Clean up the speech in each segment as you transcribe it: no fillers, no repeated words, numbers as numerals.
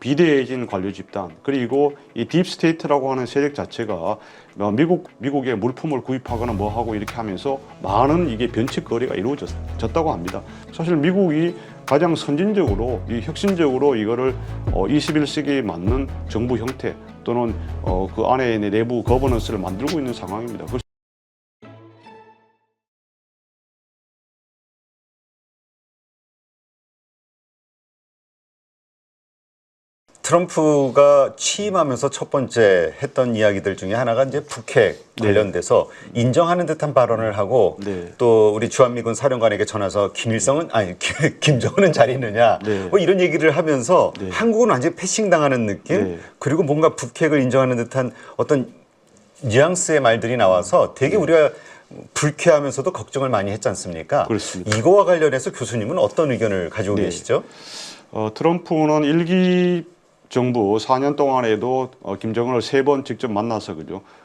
비대해진 관료 집단, 그리고 이 딥스테이트라고 하는 세력 자체가 미국의 물품을 구입하거나 뭐 하고 이렇게 하면서 많은 이게 변칙 거래가 이루어졌다고 합니다. 사실 미국이 가장 선진적으로 혁신적으로 이거를 21세기에 맞는 정부 형태 또는 그 안에 내부 거버넌스를 만들고 있는 상황입니다. 트럼프가 취임하면서 첫 번째 했던 이야기들 중에 하나가 이제 북핵 관련돼서 인정하는 듯한 발언을 하고 또 우리 주한미군 사령관에게 전화서 김정은은 잘 있느냐 뭐 이런 얘기를 하면서 한국은 완전히 패싱당하는 느낌 그리고 뭔가 북핵을 인정하는 듯한 어떤 뉘앙스의 말들이 나와서 되게 우리가 불쾌하면서도 걱정을 많이 했지 않습니까? 그렇습니다. 이거와 관련해서 교수님은 어떤 의견을 가지고 계시죠? 트럼프는 일기 정부 4년 동안에도 김정은을 3번 직접 만나서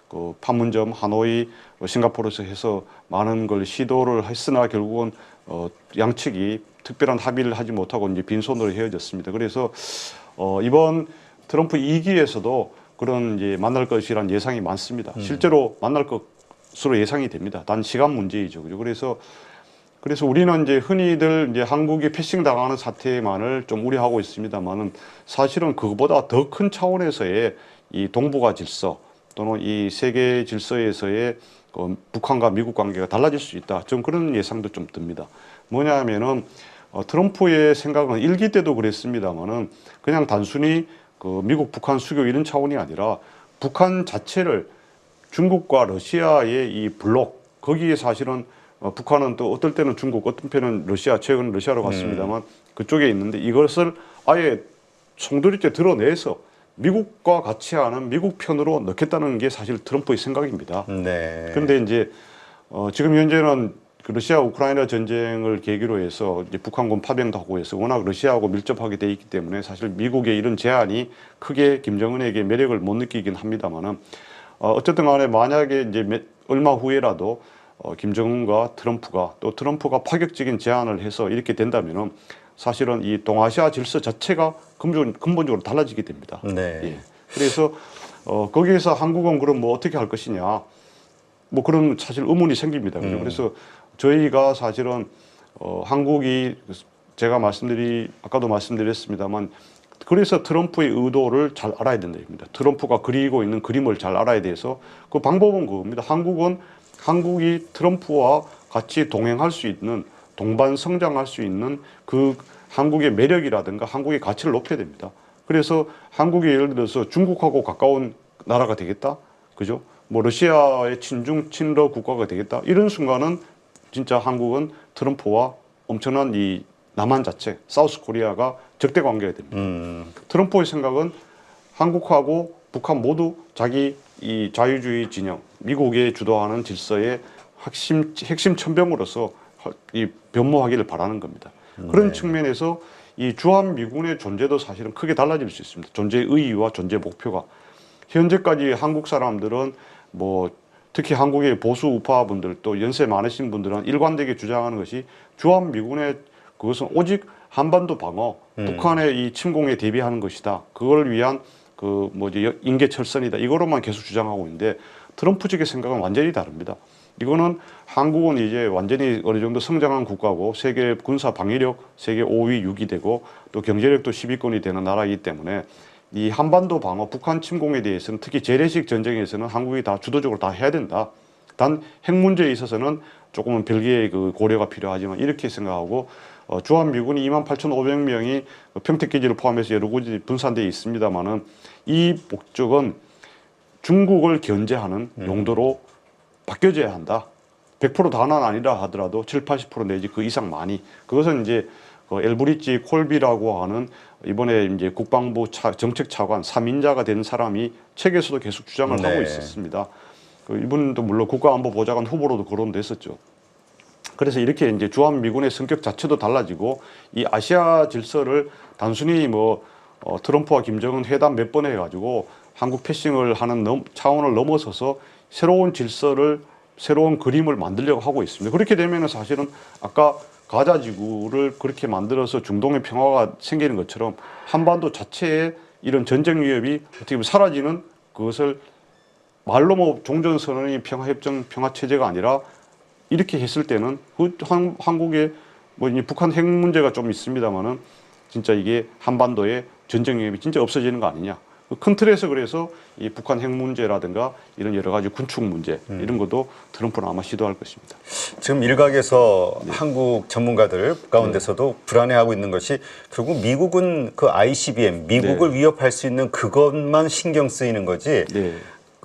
그 판문점, 하노이, 싱가포르에서 해서 많은 걸 시도를 했으나 결국은 양측이 특별한 합의를 하지 못하고 이제 빈손으로 헤어졌습니다. 그래서 이번 트럼프 2기에서도 그런 이제 만날 것이란 예상이 많습니다. 실제로 만날 것으로 예상이 됩니다. 단 시간 문제이죠. 그래서 우리는 이제 흔히들 이제 한국이 패싱 당하는 사태만을 좀 우려하고 있습니다만은 사실은 그것보다 더 큰 차원에서의 이 동북아 질서 또는 이 세계 질서에서의 북한과 미국 관계가 달라질 수 있다. 좀 그런 예상도 좀 듭니다. 뭐냐면은 트럼프의 생각은 일기 때도 그랬습니다만은 그냥 단순히 그 미국 북한 수교 이런 차원이 아니라 북한 자체를 중국과 러시아의 이 블록 거기에 사실은 북한은 또 어떨 때는 중국, 어떤 편은 러시아, 최근 러시아로 갔습니다만 그쪽에 있는데 이것을 아예 송두리째 드러내서 미국과 같이 하는 미국 편으로 넣겠다는 게 사실 트럼프의 생각입니다. 그런데 이제 지금 현재는 그 러시아 우크라이나 전쟁을 계기로 해서 이제 북한군 파병도 하고 해서 워낙 러시아하고 밀접하게 돼 있기 때문에 사실 미국의 이런 제안이 크게 김정은에게 매력을 못 느끼긴 합니다만은 어쨌든 간에 만약에 이제 얼마 후에라도 김정은과 트럼프가 또 트럼프가 파격적인 제안을 해서 이렇게 된다면은 사실은 이 동아시아 질서 자체가 근본적으로 달라지게 됩니다. 예. 그래서 거기에서 한국은 그럼 뭐 어떻게 할 것이냐 뭐 그런 사실 의문이 생깁니다. 그래서 저희가 사실은 한국이 제가 아까도 말씀드렸습니다만 그래서 트럼프의 의도를 잘 알아야 된다입니다. 트럼프가 그리고 있는 그림을 잘 알아야 돼서 그 방법은 그겁니다. 한국이 트럼프와 같이 동행할 수 있는 동반 성장할 수 있는 그 한국의 매력이라든가 한국의 가치를 높여야 됩니다. 그래서 한국이 예를 들어서 중국하고 가까운 나라가 되겠다, 그죠? 뭐 러시아의 친러 국가가 되겠다. 이런 순간은 진짜 한국은 트럼프와 엄청난 이 남한 자체, 사우스 코리아가 적대 관계가 됩니다. 트럼프의 생각은 한국하고 북한 모두 자기 이 자유주의 진영, 미국이 주도하는 질서의 핵심 천병으로서 이 변모하기를 바라는 겁니다. 그런 측면에서 이 주한미군의 존재도 사실은 크게 달라질 수 있습니다. 존재의 의의와 존재 목표가. 현재까지 한국 사람들은 뭐 특히 한국의 보수 우파 분들 또 연세 많으신 분들은 일관되게 주장하는 것이 주한미군의 그것은 오직 한반도 방어, 북한의 이 침공에 대비하는 것이다. 그걸 위한 인계철선이다. 이거로만 계속 주장하고 있는데 트럼프 측의 생각은 완전히 다릅니다. 이거는 한국은 이제 완전히 어느 정도 성장한 국가고 세계 군사 방위력 세계 5위, 6위 되고 또 경제력도 10위권이 되는 나라이기 때문에 이 한반도 방어, 북한 침공에 대해서는 특히 재래식 전쟁에서는 한국이 다 주도적으로 다 해야 된다. 단 핵 문제에 있어서는 조금은 별개의 그 고려가 필요하지만 이렇게 생각하고 주한미군이 28,500명이 평택기지를 포함해서 여러 곳이 분산되어 있습니다만은 이 목적은 중국을 견제하는 용도로 바뀌어져야 한다. 100% 다는 아니라 하더라도 7, 80% 내지 그 이상 많이. 그것은 이제 엘브리지 콜비라고 하는 이번에 이제 국방부 정책차관 3인자가 된 사람이 책에서도 계속 주장을 하고 있었습니다. 이분도 물론 국가안보보좌관 후보로도 거론됐었죠. 그래서 이렇게 이제 주한미군의 성격 자체도 달라지고 이 아시아 질서를 단순히 트럼프와 김정은 회담 몇 번 해가지고 한국 패싱을 하는 차원을 넘어서서 새로운 질서를 새로운 그림을 만들려고 하고 있습니다. 그렇게 되면은 사실은 아까 가자지구를 그렇게 만들어서 중동의 평화가 생기는 것처럼 한반도 자체에 이런 전쟁 위협이 어떻게 보면 사라지는 그것을 말로 뭐 종전선언이 평화협정 평화체제가 아니라 이렇게 했을 때는 한국에 뭐 이제 북한 핵 문제가 좀 있습니다만은 진짜 이게 한반도에 전쟁 위협이 진짜 없어지는 거 아니냐. 큰 틀에서 그래서 이 북한 핵 문제라든가 이런 여러 가지 군축 문제 이런 것도 트럼프는 아마 시도할 것입니다. 지금 일각에서 한국 전문가들 가운데서도 불안해하고 있는 것이 결국 미국은 그 ICBM, 미국을 위협할 수 있는 그것만 신경 쓰이는 거지.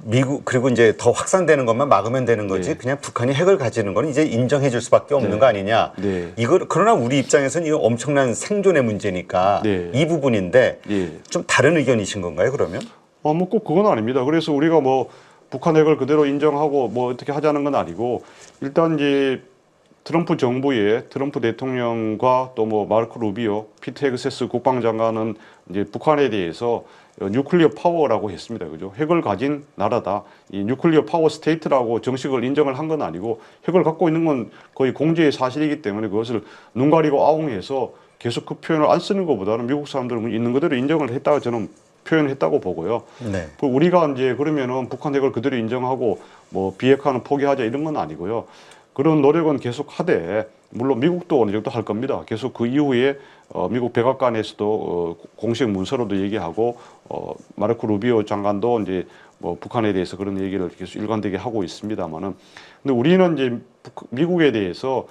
미국 그리고 이제 더 확산되는 것만 막으면 되는 거지 그냥 북한이 핵을 가지는 건 이제 인정해 줄 수밖에 없는 거 아니냐. 이걸 그러나 우리 입장에서는 이거 엄청난 생존의 문제니까 이 부분인데 좀 다른 의견이신 건가요, 그러면? 뭐 꼭 그건 아닙니다. 그래서 우리가 뭐 북한 핵을 그대로 인정하고 뭐 어떻게 하자는 건 아니고 일단 이제 트럼프 정부의 트럼프 대통령과 또 뭐 마르코 루비오, 피트 헤그세스 국방장관은 이제 북한에 대해서 뉴클리어 파워라고 했습니다. 그죠? 핵을 가진 나라다. 이 뉴클리어 파워 스테이트라고 정식을 인정을 한 건 아니고 핵을 갖고 있는 건 거의 공지의 사실이기 때문에 그것을 눈 가리고 아웅해서 계속 그 표현을 안 쓰는 것보다는 미국 사람들은 있는 그대로 인정을 했다고 저는 표현했다고 보고요. 우리가 이제 그러면은 북한 핵을 그대로 인정하고 뭐 비핵화는 포기하자 이런 건 아니고요. 그런 노력은 계속 하되 물론 미국도 어느 정도 할 겁니다. 계속 그 이후에 미국 백악관에서도 공식 문서로도 얘기하고 마르코 루비오 장관도 이제 뭐 북한에 대해서 그런 얘기를 계속 일관되게 하고 있습니다만은 근데 우리는 이제 미국에 대해서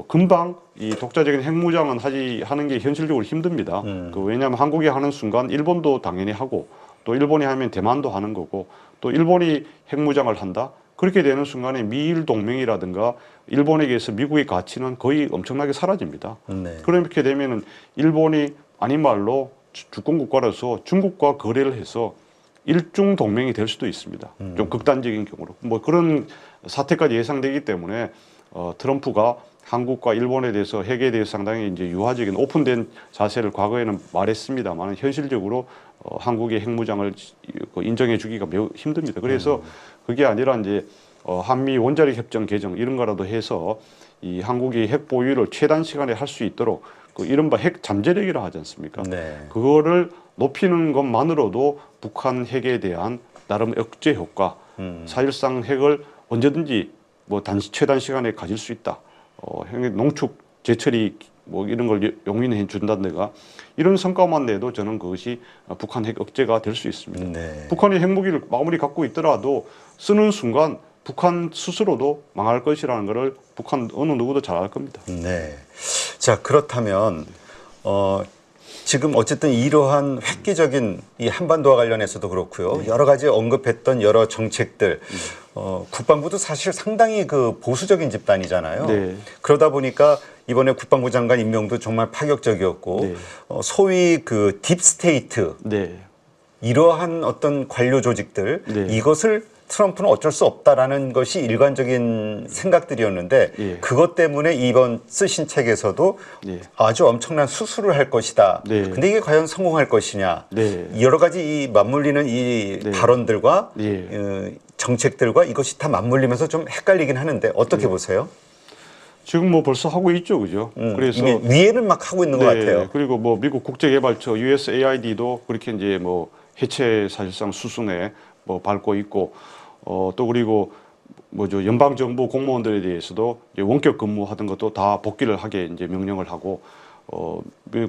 금방 이 독자적인 핵무장은 하는 게 현실적으로 힘듭니다. 왜냐하면 한국이 하는 순간 일본도 당연히 하고 또 일본이 하면 대만도 하는 거고 또 일본이 핵무장을 한다. 그렇게 되는 순간에 미일 동맹이라든가 일본에게서 미국의 가치는 거의 엄청나게 사라집니다. 그렇게 되면은 일본이 아닌 말로 주권 국가로서 중국과 거래를 해서 일중 동맹이 될 수도 있습니다. 좀 극단적인 경우로 뭐 그런 사태까지 예상되기 때문에 트럼프가 한국과 일본에 대해서 핵에 대해서 상당히 이제 유화적인 오픈된 자세를 과거에는 말했습니다만 현실적으로 한국의 핵무장을 인정해 주기가 매우 힘듭니다. 그래서 그게 아니라 이제 한미 원자력 협정 개정 이런 거라도 해서 이 한국이 핵 보유를 최단 시간에 할 수 있도록 그 이른바 핵 잠재력이라 하지 않습니까? 그거를 높이는 것만으로도 북한 핵에 대한 나름 억제 효과, 사실상 핵을 언제든지 뭐 최단 시간에 가질 수 있다. 농축 재처리 뭐 이런 걸 용인해 준다든가 이런 성과만 내도 저는 그것이 북한 핵 억제가 될 수 있습니다. 북한이 핵무기를 마무리 갖고 있더라도 쓰는 순간 북한 스스로도 망할 것이라는 것을 북한 어느 누구도 잘 알 겁니다. 자, 그렇다면 지금 어쨌든 이러한 획기적인 이 한반도와 관련해서도 그렇고요. 여러 가지 언급했던 여러 정책들 국방부도 사실 상당히 그 보수적인 집단이잖아요. 그러다 보니까 이번에 국방부 장관 임명도 정말 파격적이었고 소위 그 딥스테이트 이러한 어떤 관료 조직들 이것을 트럼프는 어쩔 수 없다라는 것이 일관적인 생각들이었는데 그것 때문에 이번 쓰신 책에서도 아주 엄청난 수술을 할 것이다. 근데 이게 과연 성공할 것이냐. 여러 가지 이 맞물리는 이 발언들과 정책들과 이것이 다 맞물리면서 좀 헷갈리긴 하는데 어떻게 보세요? 지금 뭐 벌써 하고 있죠, 그죠? 그래서 위에는 막 하고 있는 것 같아요. 그리고 뭐 미국 국제개발처 USAID도 그렇게 이제 뭐 해체 사실상 수순에 뭐 밟고 있고 또 그리고 뭐죠 연방정부 공무원들에 대해서도 이제 원격 근무하던 것도 다 복귀를 하게 이제 명령을 하고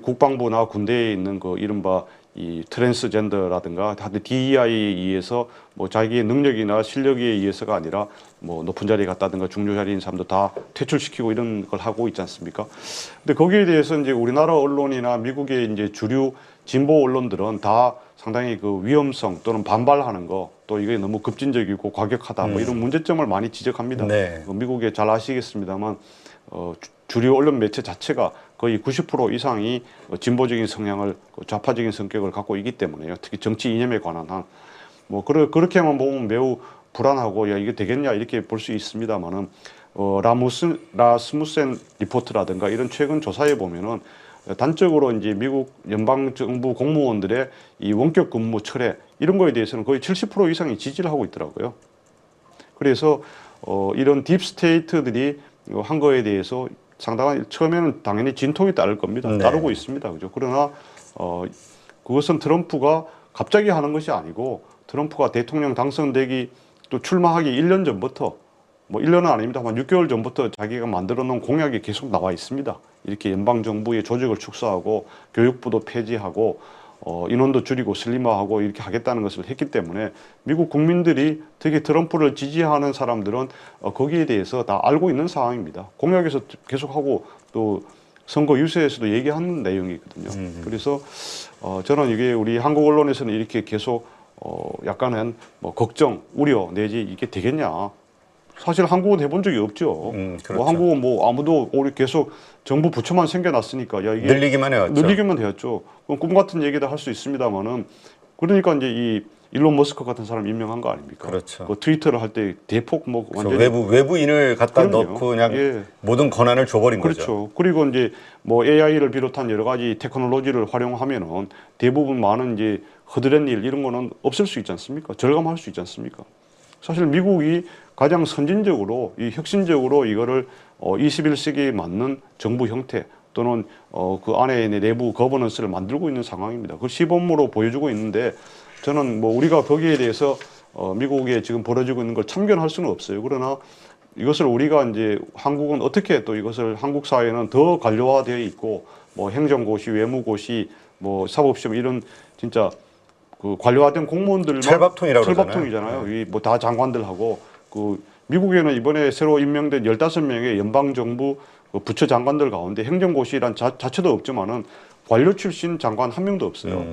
국방부나 군대에 있는 그 이른바 이 트랜스젠더라든가 다들 DEI에 의해서 뭐 자기의 능력이나 실력에 의해서가 아니라 뭐 높은 자리에 갔다든가 중요 자리에 있는 사람도 다 퇴출시키고 이런 걸 하고 있지 않습니까? 근데 거기에 대해서 이제 우리나라 언론이나 미국의 이제 주류 진보 언론들은 다 상당히 그 위험성 또는 반발하는 거 또 이게 너무 급진적이고 과격하다 뭐 이런 문제점을 많이 지적합니다. 미국에 잘 아시겠습니다만 주류 언론 매체 자체가 거의 90% 이상이 진보적인 성향을 좌파적인 성격을 갖고 있기 때문에요. 특히 정치 이념에 관한 한 뭐 그렇게만 보면 매우 불안하고 야 이게 되겠냐 이렇게 볼 수 있습니다만은 라스무센 리포트라든가 이런 최근 조사에 보면은 단적으로 이제 미국 연방 정부 공무원들의 이 원격 근무 철회 이런 거에 대해서는 거의 70% 이상이 지지를 하고 있더라고요. 그래서 이런 딥스테이트들이 한 거에 대해서 상당한 처음에는 당연히 진통이 따를 겁니다. 따르고 있습니다. 그죠? 그러나 그것은 트럼프가 갑자기 하는 것이 아니고 트럼프가 대통령 당선되기 또 출마하기 1년 전부터 뭐 1년은 아닙니다만 6개월 전부터 자기가 만들어 놓은 공약이 계속 나와 있습니다. 이렇게 연방정부의 조직을 축소하고 교육부도 폐지하고 인원도 줄이고 슬림화하고 이렇게 하겠다는 것을 했기 때문에 미국 국민들이 특히 트럼프를 지지하는 사람들은 거기에 대해서 다 알고 있는 상황입니다. 공약에서 계속하고 또 선거 유세에서도 얘기하는 내용이거든요. 그래서 저는 이게 우리 한국 언론에서는 이렇게 계속 약간은 뭐 걱정, 우려 내지 이게 되겠냐. 사실 한국은 해본 적이 없죠. 그렇죠. 뭐 한국은 뭐 아무도 우리 계속 정부 부처만 생겨났으니까 야 이게 늘리기만 해왔죠. 늘리기만 되었죠. 그럼 꿈 같은 얘기도 할 수 있습니다만은 그러니까 이제 이 일론 머스크 같은 사람 임명한 거 아닙니까? 그렇죠. 그 트위터를 할 때 대폭 뭐 그래서 완전히 외부인을 갖다 그럼요. 넣고 그냥 예. 모든 권한을 줘버린 거죠. 그렇죠. 그리고 이제 뭐 AI를 비롯한 여러 가지 테크놀로지를 활용하면은 대부분 많은 이제 허드렛 일 이런 거는 없을 수 있지 않습니까? 절감할 수 있지 않습니까? 사실 미국이 가장 선진적으로 이 혁신적으로 이거를 21세기에 맞는 정부 형태 또는 그 안에 있는 내부 거버넌스를 만들고 있는 상황입니다. 그걸 시범으로 보여주고 있는데 저는 뭐 우리가 거기에 대해서 미국에 지금 벌어지고 있는 걸 참견할 수는 없어요. 그러나 이것을 우리가 이제 한국은 어떻게 또 이것을 한국 사회는 더 관료화되어 있고 뭐 행정고시, 외무고시, 뭐 사법시험 이런 진짜 그 관료화된 공무원들만 찰밥통이라고 찰밥통이잖아요. 이 뭐 다 장관들하고 그 미국에는 이번에 새로 임명된 15명의 연방 정부 부처 장관들 가운데 행정고시란 자체도 없지만은 관료 출신 장관 한 명도 없어요.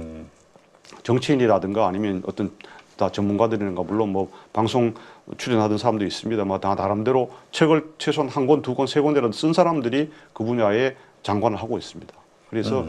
정치인이라든가 아니면 어떤 다 전문가들이든가 물론 뭐 방송 출연하던 사람도 있습니다만 다 나름대로 책을 최소한 한 권, 두 권, 세 권이라도 쓴 사람들이 그 분야에 장관을 하고 있습니다. 그래서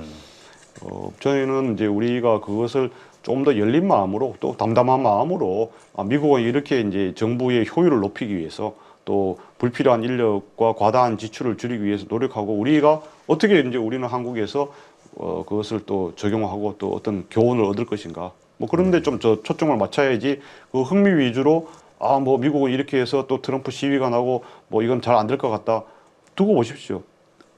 저희는 이제 우리가 그것을 좀 더 열린 마음으로 또 담담한 마음으로 미국은 이렇게 이제 정부의 효율을 높이기 위해서 또 불필요한 인력과 과다한 지출을 줄이기 위해서 노력하고 우리가 어떻게 이제 우리는 한국에서 그것을 또 적용하고 또 어떤 교훈을 얻을 것인가 뭐 그런데 좀 초점을 맞춰야지 그 흥미 위주로 뭐 미국은 이렇게 해서 또 트럼프 시위가 나고 뭐 이건 잘 안 될 것 같다 두고 보십시오.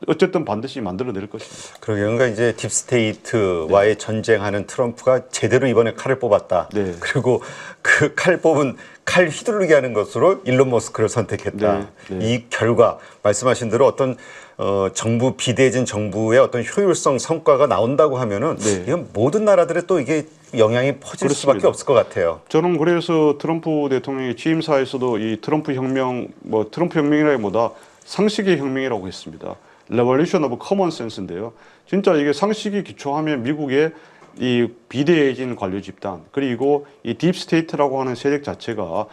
어쨌든 반드시 만들어낼 것입니다. 그러니까 이제 딥스테이트와의 전쟁하는 트럼프가 제대로 이번에 칼을 뽑았다. 네. 그리고 그 칼 뽑은 칼 휘두르게 하는 것으로 일론 머스크를 선택했다. 이 결과 말씀하신 대로 어떤 정부 비대해진 정부의 어떤 효율성 성과가 나온다고 하면은 이건 모든 나라들의 또 이게 영향이 퍼질 그렇습니다. 수밖에 없을 것 같아요. 저는 그래서 트럼프 대통령의 취임사에서도 이 트럼프 혁명 뭐 트럼프 혁명이라기보다 상식의 혁명이라고 했습니다. Revolution of Common Sense인데요. 진짜 이게 상식이 기초하면 미국의 이 비대해진 관료 집단 그리고 이 딥스테이트라고 하는 세력 자체가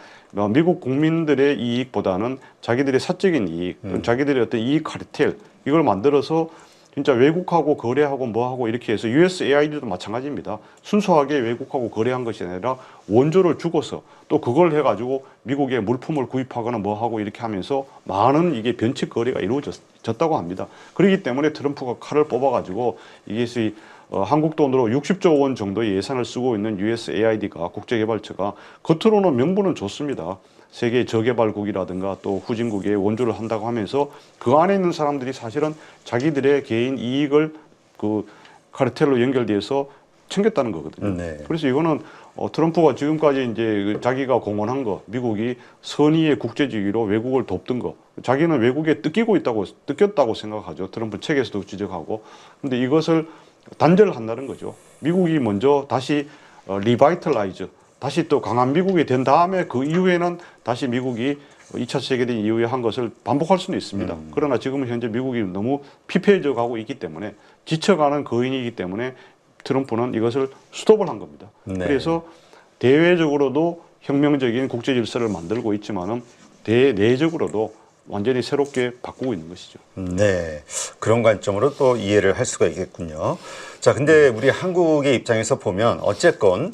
미국 국민들의 이익보다는 자기들의 사적인 이익, 자기들의 어떤 이익 카르텔 이걸 만들어서 진짜 외국하고 거래하고 뭐하고 이렇게 해서 USAID도 마찬가지입니다. 순수하게 외국하고 거래한 것이 아니라 원조를 주고서 또 그걸 해가지고 미국의 물품을 구입하거나 뭐하고 이렇게 하면서 많은 이게 변칙 거래가 이루어졌다고 합니다. 그렇기 때문에 트럼프가 칼을 뽑아가지고 이것이 한국 돈으로 60조 원 정도의 예산을 쓰고 있는 USAID가 국제개발처가 겉으로는 명분은 좋습니다. 세계 저개발국이라든가 또 후진국에 원조를 한다고 하면서 그 안에 있는 사람들이 사실은 자기들의 개인 이익을 그 카르텔로 연결돼서 챙겼다는 거거든요. 네. 그래서 이거는 트럼프가 지금까지 이제 자기가 공언한 거, 미국이 선의의 국제주의로 외국을 돕던 거, 자기는 외국에 뜯겼다고 생각하죠. 트럼프 책에서도 지적하고. 근데 이것을 단절한다는 거죠. 미국이 먼저 다시 리바이털라이즈, 다시 또 강한 미국이 된 다음에 그 이후에는 다시 미국이 2차 세계대전 이후에 한 것을 반복할 수는 있습니다. 그러나 지금은 현재 미국이 너무 피폐해져 가고 있기 때문에 지쳐가는 거인이기 때문에 트럼프는 이것을 스톱을 한 겁니다. 그래서 대외적으로도 혁명적인 국제 질서를 만들고 있지만은 대내적으로도 완전히 새롭게 바꾸고 있는 것이죠. 네. 그런 관점으로 또 이해를 할 수가 있겠군요. 자, 근데 우리 한국의 입장에서 보면 어쨌건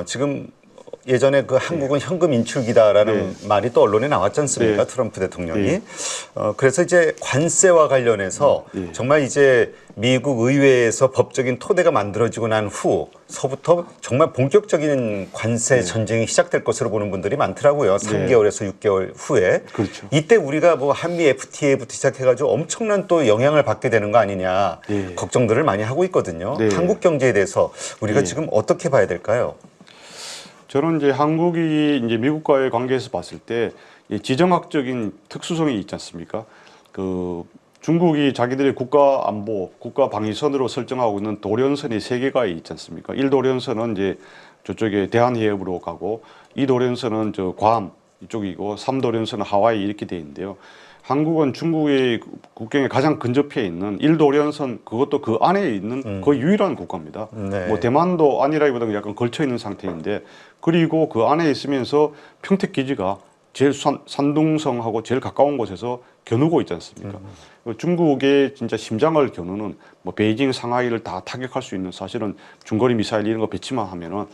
지금 예전에 그 한국은 현금 인출기다라는 말이 또 언론에 나왔지 않습니까? 네. 트럼프 대통령이. 네. 그래서 이제 관세와 관련해서 정말 이제 미국 의회에서 법적인 토대가 만들어지고 난 후서부터 정말 본격적인 관세 전쟁이 시작될 것으로 보는 분들이 많더라고요. 3개월에서 6개월 후에. 그렇죠. 이때 우리가 뭐 한미 FTA부터 시작해가지고 엄청난 또 영향을 받게 되는 거 아니냐 걱정들을 많이 하고 있거든요. 네. 한국 경제에 대해서 우리가 지금 어떻게 봐야 될까요? 저는 이제 한국이 이제 미국과의 관계에서 봤을 때 이 지정학적인 특수성이 있지 않습니까? 그 중국이 자기들의 국가 안보, 국가 방위선으로 설정하고 있는 도련선이 3개가 있지 않습니까? 1도련선은 이제 저쪽에 대한해협으로 가고 2도련선은 저 괌 이쪽이고 3도련선은 하와이 이렇게 돼 있는데요. 한국은 중국의 국경에 가장 근접해 있는 1도련선 그것도 그 안에 있는 거의 유일한 국가입니다. 네. 뭐 대만도 아니라기보다는 약간 걸쳐 있는 상태인데 그리고 그 안에 있으면서 평택 기지가 제일 산둥성하고 제일 가까운 곳에서 겨누고 있지 않습니까? 중국의 진짜 심장을 겨누는 뭐 베이징, 상하이를 다 타격할 수 있는 사실은 중거리 미사일 이런 거 배치만 하면은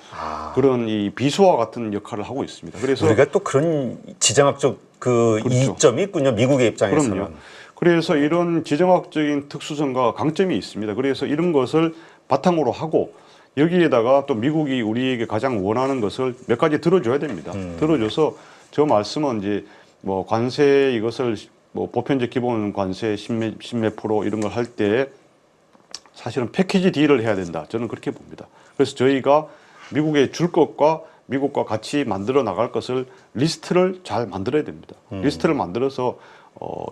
그런 이 비수와 같은 역할을 하고 있습니다. 그래서 우리가 또 그런 지정학적 그 그렇죠. 이점이 있군요. 미국의 입장에서는. 그럼요. 그래서 이런 지정학적인 특수성과 강점이 있습니다. 그래서 이런 것을 바탕으로 하고 여기에다가 또 미국이 우리에게 가장 원하는 것을 몇 가지 들어줘야 됩니다. 들어줘서 저 말씀은 이제 뭐 관세 이것을 뭐 보편적 기본 관세 10몇 프로 이런 걸 할 때 사실은 패키지 딜을 해야 된다. 저는 그렇게 봅니다. 그래서 저희가 미국에 줄 것과 미국과 같이 만들어 나갈 것을 리스트를 잘 만들어야 됩니다. 리스트를 만들어서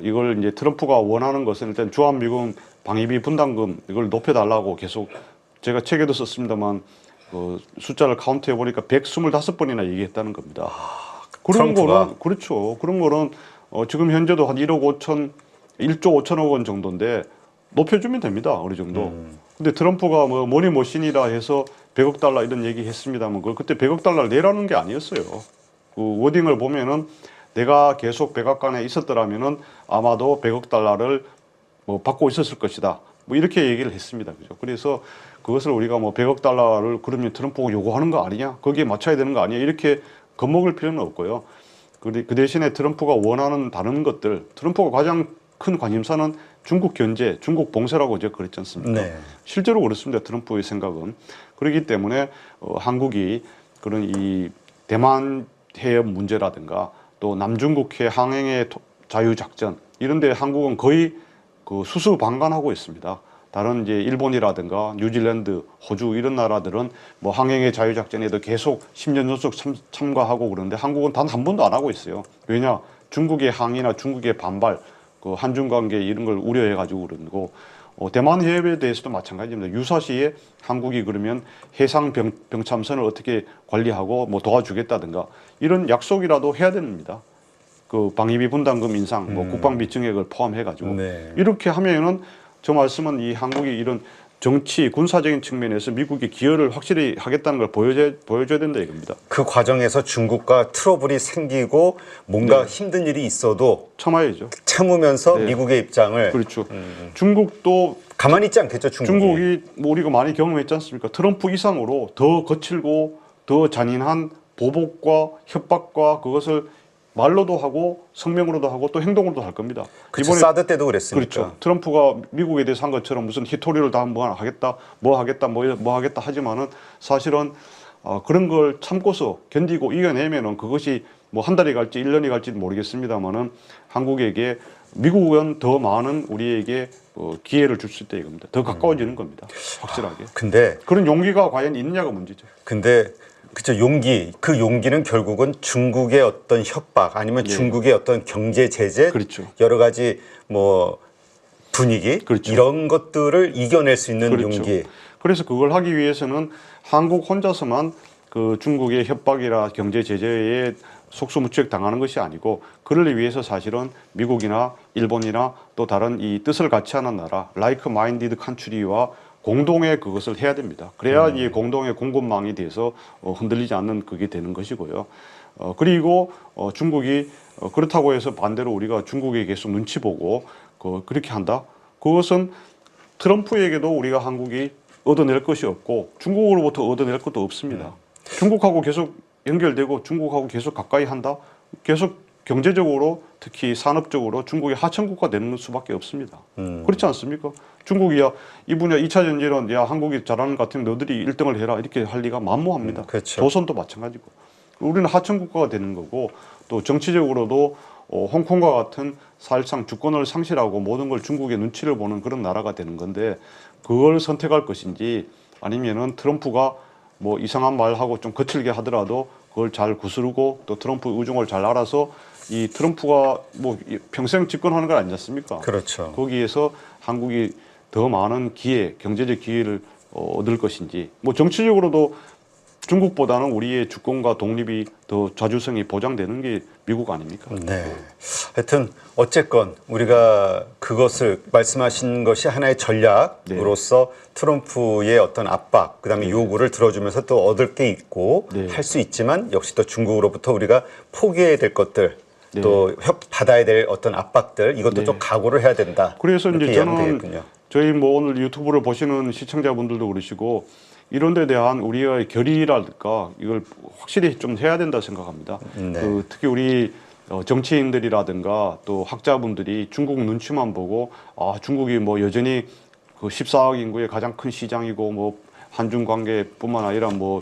이걸 이제 트럼프가 원하는 것은 일단 주한미군 방위비 분담금 이걸 높여달라고 계속 제가 책에도 썼습니다만 숫자를 카운트해 보니까 125번이나 얘기했다는 겁니다. 그런 트럼프가? 거는 그렇죠. 그런 거는 지금 현재도 한 1조 5천억 원 정도인데 높여주면 됩니다. 어느 정도. 근데 트럼프가 뭐 머니머신이라 해서 100억 달러 이런 얘기 했습니다만 그때 100억 달러를 내라는 게 아니었어요. 그 워딩을 보면은 내가 계속 백악관에 있었더라면은 아마도 100억 달러를 뭐 받고 있었을 것이다. 뭐 이렇게 얘기를 했습니다. 그죠? 그래서 그것을 우리가 뭐 100억 달러를 그러면 트럼프가 요구하는 거 아니냐? 거기에 맞춰야 되는 거 아니냐? 이렇게 겁먹을 필요는 없고요. 그 대신에 트럼프가 원하는 다른 것들, 트럼프가 가장 큰 관심사는 중국 견제, 중국 봉쇄라고 제가 그랬지 않습니까? 네. 실제로 그렇습니다. 트럼프의 생각은. 그렇기 때문에 한국이 그런 이 대만 해협 문제라든가 또 남중국해 항행의 자유작전 이런 데 한국은 거의 그 수수방관하고 있습니다. 다른 이제 일본이라든가 뉴질랜드, 호주 이런 나라들은 뭐 항행의 자유작전에도 계속 10년 연속 참가하고 그러는데 한국은 단 한 번도 안 하고 있어요. 왜냐? 중국의 항의나 중국의 반발, 그 한중 관계 이런 걸 우려해가지고 그런 거. 대만 해협에 대해서도 마찬가지입니다. 유사시에 한국이 그러면 해상 병참선을 어떻게 관리하고 뭐 도와주겠다든가 이런 약속이라도 해야 됩니다. 그 방위비 분담금 인상, 뭐 국방비 증액을 포함해가지고 네. 이렇게 하면은 저 말씀은 이 한국이 이런 정치 군사적인 측면에서 미국이 기여를 확실히 하겠다는 걸 보여줘야 된다 이겁니다. 그 과정에서 중국과 트러블이 생기고 뭔가 힘든 일이 있어도 참아야죠. 참으면서 미국의 입장을 그렇죠. 중국도 가만히 있지 않겠죠. 중국이 뭐 우리가 많이 경험했지 않습니까? 트럼프 이상으로 더 거칠고 더 잔인한 보복과 협박과 그것을 말로도 하고 성명으로도 하고 또 행동으로도 할 겁니다. 그렇죠. 사드 때도 그랬으니까. 그렇죠. 트럼프가 미국에 대해서 한 것처럼 무슨 히토리를 다 뭐 하겠다, 뭐 하겠다 하지만은 사실은 그런 걸 참고서 견디고 이겨내면은 그것이 뭐 한 달이 갈지 1년이 갈지는 모르겠습니다만은 한국에게 미국은 더 많은 우리에게 기회를 줄 수 있다 이겁니다. 더 가까워지는 겁니다. 확실하게. 근데 그런 용기가 과연 있느냐가 문제죠. 근데 그죠. 그 용기는 결국은 중국의 어떤 협박 아니면 중국의 어떤 경제 제재 그렇죠. 여러 가지 뭐 분위기 그렇죠. 이런 것들을 이겨낼 수 있는 그렇죠. 용기. 그래서 그걸 하기 위해서는 한국 혼자서만 그 중국의 협박이나 경제 제재에 속수무책 당하는 것이 아니고 그를 위해서 사실은 미국이나 일본이나 또 다른 이 뜻을 같이 하는 나라, like minded country와 공동의 그것을 해야 됩니다. 그래야 이 공동의 공급망이 돼서 흔들리지 않는 그게 되는 것이고요. 그리고 중국이 그렇다고 해서 반대로 우리가 중국에 계속 눈치 보고 그렇게 한다. 그것은 트럼프에게도 우리가 한국이 얻어낼 것이 없고 중국으로부터 얻어낼 것도 없습니다. 중국하고 계속 연결되고 중국하고 계속 가까이 한다. 계속 경제적으로 특히 산업적으로 중국이 하천국가 되는 수밖에 없습니다. 그렇지 않습니까? 중국이 이 분야 2차 전지는 한국이 잘하는 것 같으면 너들이 1등을 해라 이렇게 할 리가 만무합니다. 그렇죠. 조선도 마찬가지고. 우리는 하천국가가 되는 거고 또 정치적으로도 홍콩과 같은 사실상 주권을 상실하고 모든 걸 중국의 눈치를 보는 그런 나라가 되는 건데 그걸 선택할 것인지 아니면은 트럼프가 뭐 이상한 말하고 좀 거칠게 하더라도 그걸 잘 구스르고 또 트럼프 의중을 잘 알아서 이 트럼프가 뭐 평생 집권하는 건 아니지 않습니까? 그렇죠. 거기에서 한국이 더 많은 기회, 경제적 기회를 얻을 것인지 뭐 정치적으로도 중국보다는 우리의 주권과 독립이 더 자주성이 보장되는 게 미국 아닙니까? 네. 하여튼 어쨌건 우리가 그것을 말씀하신 것이 하나의 전략으로서 트럼프의 어떤 압박, 그다음에 요구를 들어주면서 또 얻을 게 있고 할 수 있지만 역시 또 중국으로부터 우리가 포기해야 될 것들 또 받아야 될 어떤 압박들 이것도 좀 각오를 해야 된다. 그래서 이제 저는 되겠군요. 저희 뭐 오늘 유튜브를 보시는 시청자분들도 그러시고 이런 데 대한 우리의 결의랄까 이걸 확실히 좀 해야 된다 생각합니다. 특히 우리 정치인들이라든가 또 학자분들이 중국 눈치만 보고 중국이 뭐 여전히 그 14억 인구의 가장 큰 시장이고 뭐 한중 관계뿐만 아니라 뭐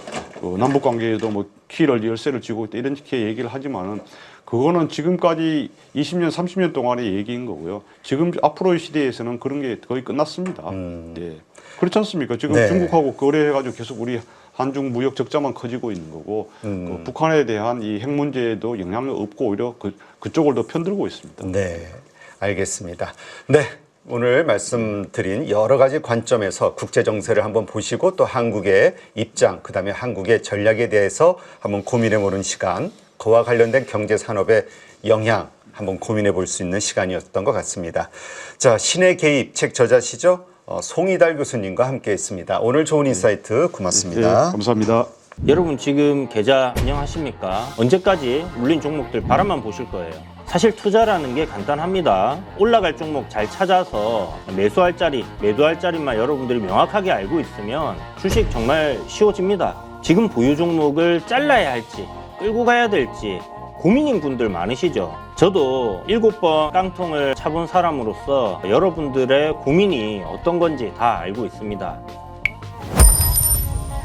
남북 관계에도 뭐 키를 열쇠를 쥐고 있다 이렇게 얘기를 하지만은 그거는 지금까지 20년, 30년 동안의 얘기인 거고요. 지금 앞으로의 시대에서는 그런 게 거의 끝났습니다. 네. 그렇지 않습니까? 지금 중국하고 거래해가지고 계속 우리 한중 무역 적자만 커지고 있는 거고 그 북한에 대한 이 핵 문제에도 영향이 없고 오히려 그쪽을 더 편들고 있습니다. 네, 알겠습니다. 네. 오늘 말씀드린 여러 가지 관점에서 국제 정세를 한번 보시고 또 한국의 입장, 그다음에 한국의 전략에 대해서 한번 고민해 보는 시간, 그와 관련된 경제 산업의 영향 한번 고민해 볼 수 있는 시간이었던 것 같습니다. 자, 신의 개입 책 저자시죠? 송이달 교수님과 함께했습니다. 오늘 좋은 인사이트 고맙습니다. 네, 감사합니다. 여러분 지금 계좌 안녕하십니까? 언제까지 물린 종목들 바라만 보실 거예요? 사실 투자라는 게 간단합니다. 올라갈 종목 잘 찾아서 매수할 자리, 매도할 자리만 여러분들이 명확하게 알고 있으면 주식 정말 쉬워집니다. 지금 보유 종목을 잘라야 할지 끌고 가야 될지 고민인 분들 많으시죠? 저도 7번 깡통을 차본 사람으로서 여러분들의 고민이 어떤 건지 다 알고 있습니다.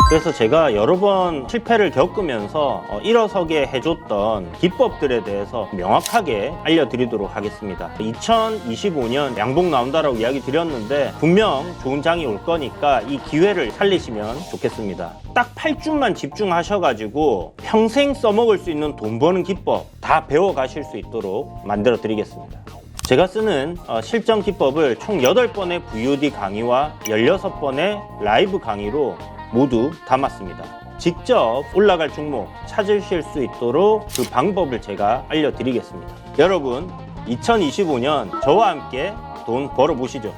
그래서 제가 여러 번 실패를 겪으면서 일어서게 해줬던 기법들에 대해서 명확하게 알려드리도록 하겠습니다. 2025년 양봉 나온다라고 이야기 드렸는데 분명 좋은 장이 올 거니까 이 기회를 살리시면 좋겠습니다. 딱 8주만 집중하셔가지고 평생 써먹을 수 있는 돈 버는 기법 다 배워가실 수 있도록 만들어 드리겠습니다. 제가 쓰는 실전 기법을 총 8번의 VOD 강의와 16번의 라이브 강의로 모두 담았습니다. 직접 올라갈 종목 찾으실 수 있도록 그 방법을 제가 알려드리겠습니다. 여러분 2025년 저와 함께 돈 벌어보시죠.